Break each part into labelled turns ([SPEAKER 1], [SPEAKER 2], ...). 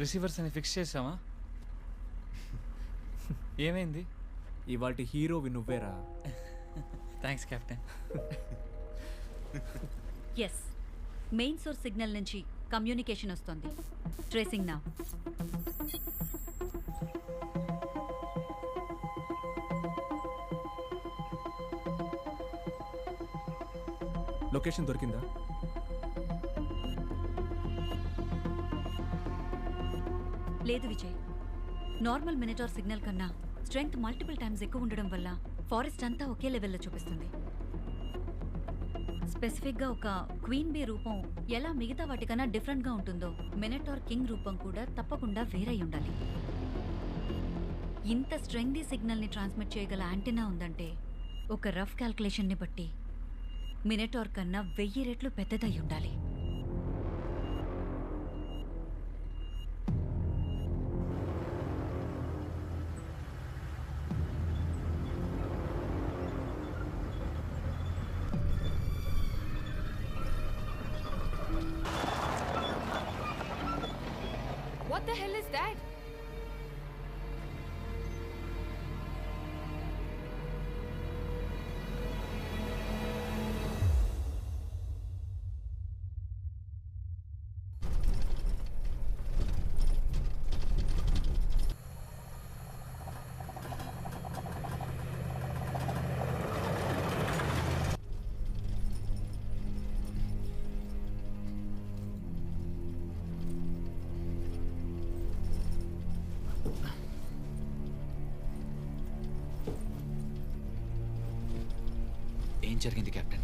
[SPEAKER 1] Receivers అని fix చేసావా? ఏమైంది?
[SPEAKER 2] ఇవాల్టి హీరోవి నువ్వేరా.
[SPEAKER 1] Thanks captain.
[SPEAKER 3] Yes, main source signal నుంచి కమ్యూనికేషన్ వస్తుంది. ట్రేసింగ్ నా.
[SPEAKER 2] లొకేషన్ దొరికిందా?
[SPEAKER 3] లేదు విజయ్, నార్మల్ మినిటార్ సిగ్నల్ కన్నా స్ట్రెంగ్త్ మల్టిపుల్ టైమ్స్ ఎక్కువ ఉండడం వల్ల ఫారెస్ట్ అంతా ఒకే లెవెల్లో చూపిస్తుంది. స్పెసిఫిక్గా ఒక క్వీన్ బీ రూపం ఎలా మిగతా వాటికన్నా డిఫరెంట్గా ఉంటుందో మినిటార్ కింగ్ రూపం కూడా తప్పకుండా వేరై ఉండాలి. ఇంత స్ట్రెంగ్దీ సిగ్నల్ని ట్రాన్స్మిట్ చేయగల యాంటెన్నా ఉందంటే ఒక రఫ్ క్యాల్కులేషన్ని బట్టి మినిటార్ కన్నా 1000 రెట్లు పెద్దదై ఉండాలి.
[SPEAKER 4] What the hell is that?
[SPEAKER 1] ఏం జరిగింది కెప్టెన్?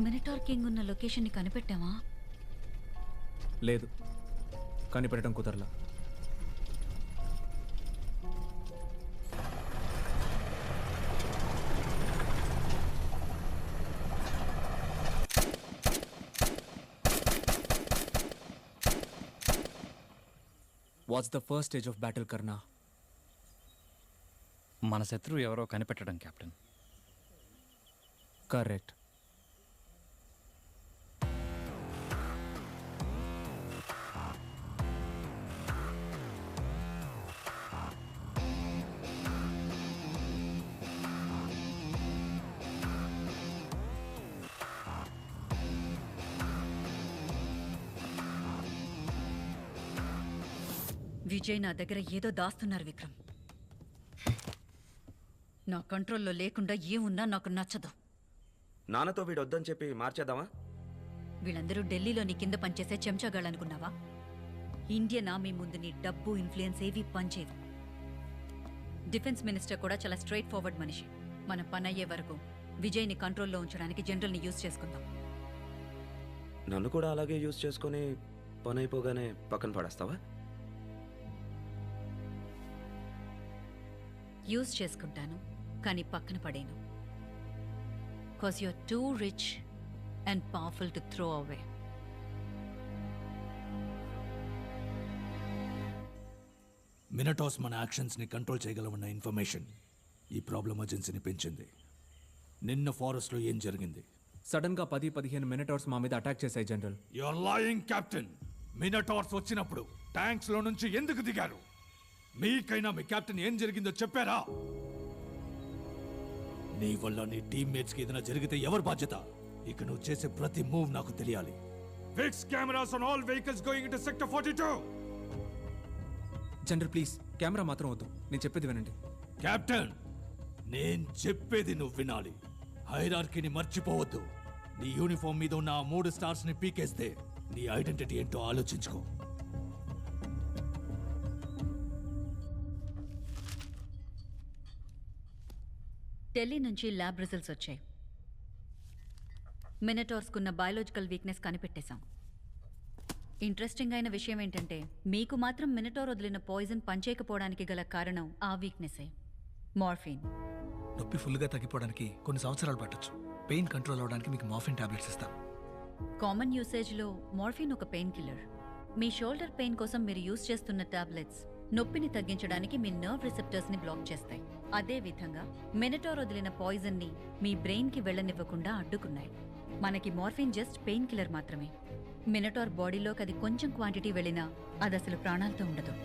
[SPEAKER 3] మినిటార్ కింగ్ ఉన్న లొకేషన్ని కనిపెట్టావా?
[SPEAKER 2] లేదు, కనిపెట్టడం కుదరలా. What's the first stage of battle కర్నా?
[SPEAKER 1] మన శత్రువు ఎవరో కనిపెట్టడం కెప్టెన్.
[SPEAKER 2] కరెక్ట్.
[SPEAKER 3] విజయ్ నా దగ్గర ఏదో దాస్తున్నారు విక్రమ్. నా కంట్రోల్లో లేకుండా ఏమున్నా నాకు నచ్చదు.
[SPEAKER 5] నాన్నతో వీడు వద్దని చెప్పి మార్చేద్దామా?
[SPEAKER 3] వీళ్ళందరూ ఢిల్లీలో నీ కింద పనిచేసే చెంచాగాళ్ళనుకున్నావా? ఇండియన్ ఆర్మీ ముందు నీ డబ్బు ఇన్ఫ్లుయెన్స్ ఏవి పనిచేయవు. డిఫెన్స్ మినిస్టర్ కూడా చాలా స్ట్రైట్ ఫార్వర్డ్ మనిషి. మన పని అయ్యే వరకు విజయ్ని కంట్రోల్లో ఉంచడానికి జనరల్ని యూజ్ చేసుకుందాం.
[SPEAKER 5] నన్ను కూడా అలాగే యూజ్ చేసుకొని పని అయిపోగానే పక్కన పడేస్తావా?
[SPEAKER 3] యూజ్ చేసుకుంటాను, కానీ పక్కన పడేను. Cause you're too rich and powerful to throw away.
[SPEAKER 6] Minotaurs మన యాక్షన్స్ని కంట్రోల్ చేయగలమన్న ఇన్ఫర్మేషన్ ఈ ప్రాబ్లం అర్జెన్సీని పెంచింది. నిన్న ఫారెస్ట్లో ఏం జరిగింది?
[SPEAKER 2] సడన్గా 10-15 మినిటార్స్ మా మీద అటాక్ చేశాయి general.
[SPEAKER 6] Your lying captain. Minotaurs వచ్చినప్పుడు ట్యాంక్స్ లో నుంచి ఎందుకు దిగారు? మీకైనా మీ కెప్టెన్ ఏం జరిగిందో చెప్పారా? నీ వల్ల నీ టీమ్మేట్స్ కి ఏదైనా జరిగితే ఎవరు బాధ్యత? ఇక నువ్వు చేసే ప్రతి మూవ్ నాకు తెలియాలి. Fix cameras on all vehicles going into sector 42.
[SPEAKER 2] General please, camera మాత్రం వద్దు, నేను చెప్పేది వినండి.
[SPEAKER 6] కెప్టెన్, నేను చెప్పేది నువ్వు వినాలి. హైరార్కీని మర్చిపోవద్దు. నీ యూనిఫామ్ మీద ఉన్న ఆ 3 స్టార్స్ ని పీకేస్తే నీ ఐడెంటిటీ ఏంటో ఆలోచించుకో.
[SPEAKER 3] ఢిల్లీ నుంచి ల్యాబ్ రిజల్ట్స్ వచ్చాయి. మినటార్స్కున్న బయాలజికల్ వీక్నెస్ కనిపెట్టేశాం. ఇంట్రెస్టింగ్ అయిన విషయం ఏంటంటే మీకు మాత్రం మినటార్ వదిలిన పాయిజన్ పనిచేయకపోవడానికి గల కారణం ఆ వీక్నెసే, మార్ఫిన్.
[SPEAKER 7] నొప్పి ఫుల్గా తగ్గిపోవడానికి కొన్ని సంవత్సరాలు పట్టొచ్చు. పెయిన్ కంట్రోల్ అవడానికి మీకు మార్ఫిన్ టాబ్లెట్స్ ఇస్తాం.
[SPEAKER 3] కామన్ యూసేజ్లో మార్ఫిన్ ఒక పెయిన్ కిల్లర్. మీ షోల్డర్ పెయిన్ కోసం మీరు యూజ్ చేస్తున్న టాబ్లెట్స్ నొప్పిని తగ్గించడానికి మీ నర్వ్ రిసెప్టర్స్ ని బ్లాక్ చేస్తాయి. అదే విధంగా మెనటార్ వదిలిన పాయిజన్ ని మీ బ్రెయిన్ కి వెళ్లనివ్వకుండా అడ్డుకున్నాయి. మనకి మార్ఫిన్ జస్ట్ పెయిన్ కిల్లర్ మాత్రమే. మినటార్ బాడీలోకి అది కొంచెం క్వాంటిటీ వెళ్ళినా అది అసలు ప్రాణాలతో ఉండదు.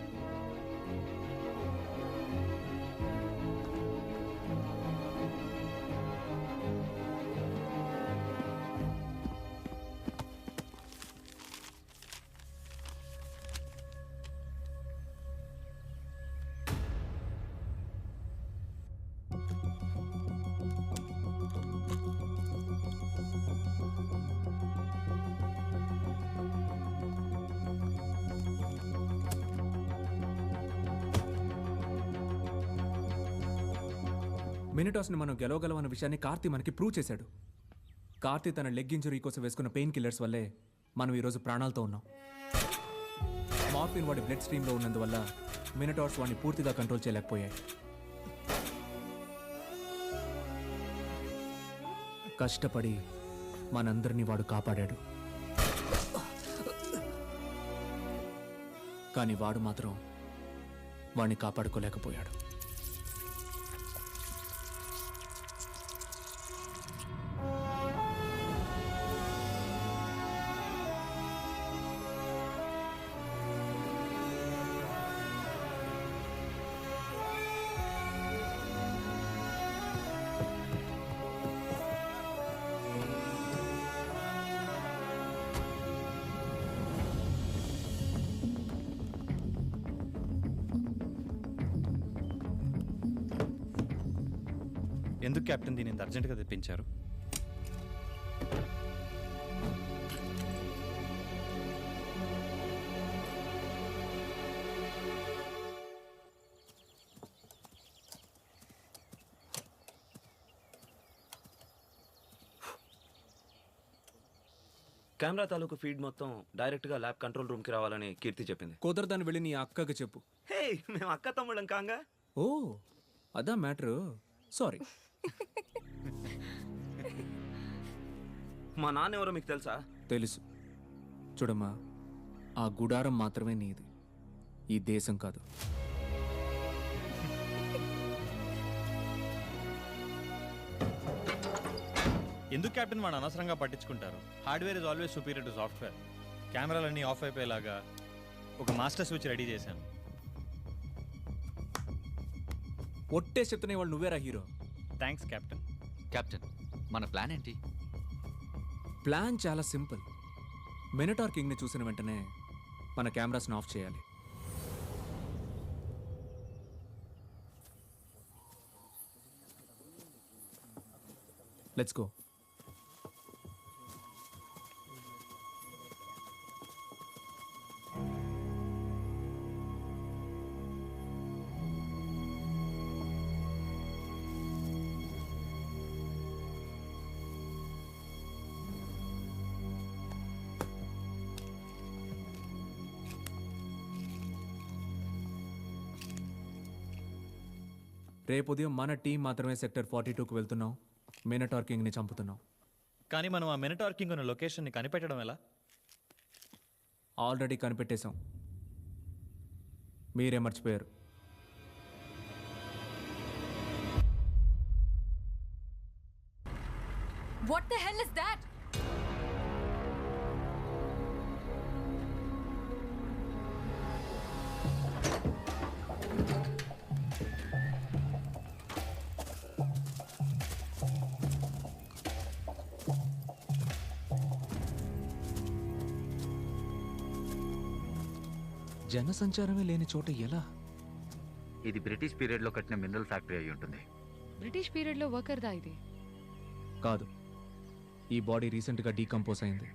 [SPEAKER 2] మినిటాస్ని మనం గెలవగలం అన్న విషయాన్ని కార్తీ మనకి ప్రూవ్ చేశాడు. కార్తీ తన లెగ్ ఇంజరీ కోసం వేసుకున్న పెయిన్ కిల్లర్స్ వల్లే మనం ఈరోజు ప్రాణాలతో ఉన్నాం. మార్ఫిన్ వాడి బ్లడ్ స్ట్రీమ్లో ఉన్నందువల్ల మినిటార్స్ వాడిని పూర్తిగా కంట్రోల్ చేయలేకపోయాయి. కష్టపడి మనందరినీ వాడు కాపాడాడు. కానీ వాడు మాత్రం వాడిని కాపాడుకోలేకపోయాడు.
[SPEAKER 1] ఎందుకు కెప్టెన్ దీన్ని ఇంత అర్జెంటుగా తెప్పించారు?
[SPEAKER 5] కెమెరా తాలూకు ఫీడ్ మొత్తం డైరెక్ట్గా ల్యాబ్ కంట్రోల్ రూమ్కి రావాలని కీర్తి చెప్పింది.
[SPEAKER 2] కుదరదని వెళ్ళి నీ అక్కకి చెప్పు.
[SPEAKER 5] హే, మేము అక్క తమ్ముళ్ళం కాంగా.
[SPEAKER 2] ఓ అదా మ్యాటరు. సారీ.
[SPEAKER 5] మా నాన్న ఎవరో మీకు తెలుసా?
[SPEAKER 2] తెలుసు. చూడమ్మా, ఆ గుడారం మాత్రమే నీది, ఈ దేశం కాదు.
[SPEAKER 1] ఎందుకు కెప్టెన్ వాడు అనవసరంగా పట్టించుకుంటారు? Hardware is always superior to software. కెమెరాలన్నీ ఆఫ్ అయిపోయేలాగా ఒక మాస్టర్ స్విచ్ రెడీ చేశాను.
[SPEAKER 2] ఒట్టే చెప్తున్నా వాళ్ళు నువ్వేరా హీరో.
[SPEAKER 1] Thanks captain.
[SPEAKER 8] కెప్టెన్, మన ప్లాన్ ఏంటి?
[SPEAKER 2] ప్లాన్ చాలా సింపుల్. మినటార్ కింగ్ని చూసిన వెంటనే మన కెమెరాస్ని ఆఫ్ చేయాలి. Let's go. రేపు ఉదయం మన టీం మాత్రమే సెక్టర్ 42కు వెళ్తున్నాం. మినటార్ కింగ్ని చంపుతున్నాం.
[SPEAKER 1] కానీ మనం ఆ మినటార్ కింగ్ ఉన్న లొకేషన్ని కనిపెట్టడం ఎలా?
[SPEAKER 2] ఆల్రెడీ కనిపెట్టేశాం, మీరే మర్చిపోయారు.
[SPEAKER 4] What the hell is that?
[SPEAKER 2] జనసంచారమే లేని చోట ఎలా?
[SPEAKER 8] ఇది బ్రిటిష్ పీరియడ్లో కట్టిన మినరల్ ఫ్యాక్టరీ అయి ఉంటుంది.
[SPEAKER 4] బ్రిటిష్ పీరియడ్ లో వర్కర్ దా ఇది?
[SPEAKER 2] కాదు, ఈ బాడీ రీసెంట్గా డీకంపోజ్ అయింది.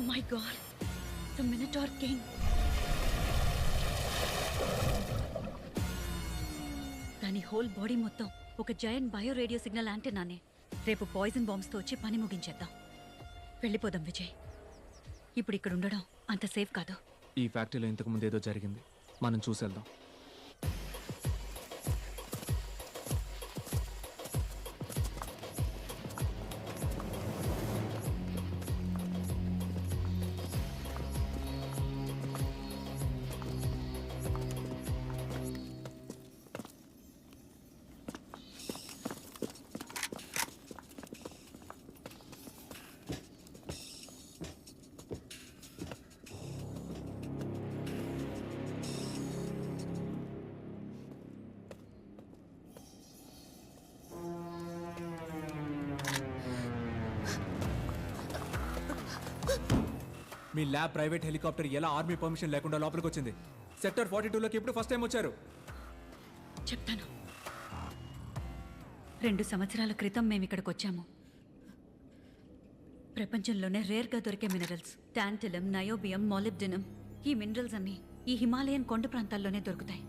[SPEAKER 3] Oh my God. The Minotaur king. దాని హోల్ బాడీ మొత్తం ఒక జైంట్ బయో రేడియో సిగ్నల్ యాంటెన్నానే. రేపు పాయిజన్ బాంబ్స్తో వచ్చి పని ముగించేద్దాం. వెళ్ళిపోదాం విజయ్. ఇప్పుడు ఇక్కడ ఉండడం అంత సేఫ్ కాదు.
[SPEAKER 2] ఈ ఫ్యాక్టరీలో ఇంతకుముందు ఏదో జరిగింది, మనం చూసేద్దాం. మీ ల్యాబ్ ప్రైవేట్ హెలికాప్టర్ ఎలా ఆర్మీ పర్మిషన్ లేకుండా లోపలికి వచ్చింది? సెక్టర్ 42లోకి ఎప్పుడు ఫస్ట్ టైం వచ్చారు?
[SPEAKER 3] చెప్తాను. 2 సంవత్సరాల క్రితం మేము ఇక్కడికి వచ్చాము. ప్రపంచంలోనే రేర్గా దొరికే మినరల్స్ టాంటలం, నయోబియం, మాలిబ్డినం, ఈ మినరల్స్ అన్నీ ఈ హిమాలయన్ కొండ ప్రాంతాల్లోనే దొరుకుతాయి.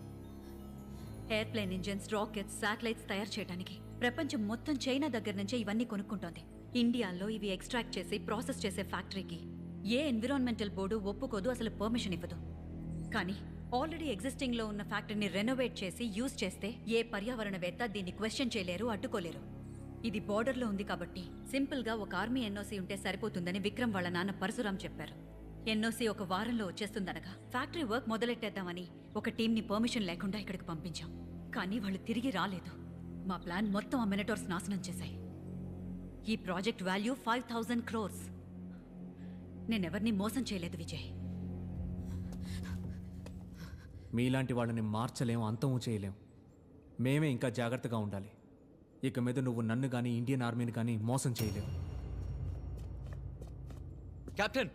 [SPEAKER 3] ఎయిర్ప్లేన్ ఇంజిన్స్, రాకెట్స్, శాటిలైట్స్ తయారు చేయడానికి ప్రపంచం మొత్తం చైనా దగ్గర నుంచే ఇవన్నీ కొనుక్కుంటోంది. ఇండియాలో ఇవి ఎక్స్ట్రాక్ట్ చేసి ప్రాసెస్ చేసే ఫ్యాక్టరీకి ఏ ఎన్విరాన్మెంటల్ బోర్డు ఒప్పుకోదు, అసలు పర్మిషన్ ఇవ్వదు. కానీ ఆల్రెడీ ఎగ్జిస్టింగ్లో ఉన్న ఫ్యాక్టరీని రెనోవేట్ చేసి యూజ్ చేస్తే ఏ పర్యావరణవేత్త దీన్ని క్వశ్చన్ చేయలేరు, అడ్డుకోలేరు. ఇది బార్డర్లో ఉంది కాబట్టి సింపుల్గా ఒక ఆర్మీ ఎన్ఓసీ ఉంటే సరిపోతుందని విక్రమ్ వాళ్ళ నాన్న పరశురాం చెప్పారు. ఎన్ఓసీ ఒక వారంలో వచ్చేస్తుందనగా ఫ్యాక్టరీ వర్క్ మొదలెట్టేద్దామని ఒక టీంని పర్మిషన్ లేకుండా ఇక్కడికి పంపించాం. కానీ వాళ్ళు తిరిగి రాలేదు. మా ప్లాన్ మొత్తం ఆ మినటార్స్ నాశనం చేశాయి. ఈ ప్రాజెక్ట్ వాల్యూ 5,000 crores. నేనెవరిని మోసం చేయలేదు విజయ్.
[SPEAKER 2] మీలాంటి వాళ్ళని మార్చలేం, అంతము చేయలేం. మేమే ఇంకా జాగ్రత్తగా ఉండాలి. ఇక మీద నువ్వు నన్ను కానీ ఇండియన్ ఆర్మీని కానీ మోసం చేయలేవు.
[SPEAKER 9] కెప్టెన్,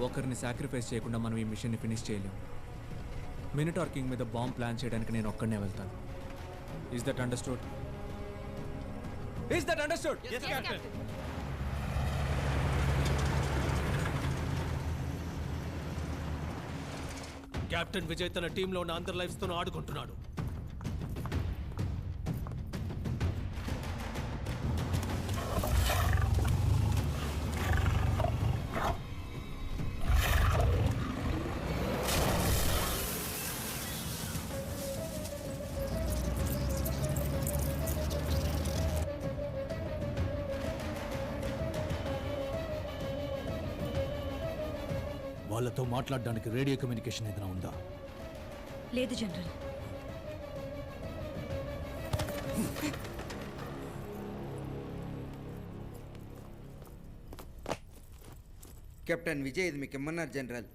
[SPEAKER 2] ఒకరిని సాక్రిఫైస్ చేయకుండా మనం ఈ మిషన్ని ఫినిష్ చేయలేం. మినటార్ కింగ్ మీద బాంబ్ ప్లాన్ చేయడానికి నేను ఒక్కడనే వెళ్తాను. Is that understood? Is that understood?
[SPEAKER 1] Yes, Captain.
[SPEAKER 6] Captain Vijay తన టీంలో ఉన్న అందరి లైఫ్స్తోనూ ఆడుకుంటున్నాడు. వాళ్ళతో మాట్లాడడానికి రేడియో కమ్యూనికేషన్ ఏదైనా ఉందా?
[SPEAKER 3] లేదు జనరల్.
[SPEAKER 10] కెప్టెన్ విజయ్ ఇది మీకు ఇమ్మన్నారు జనరల్.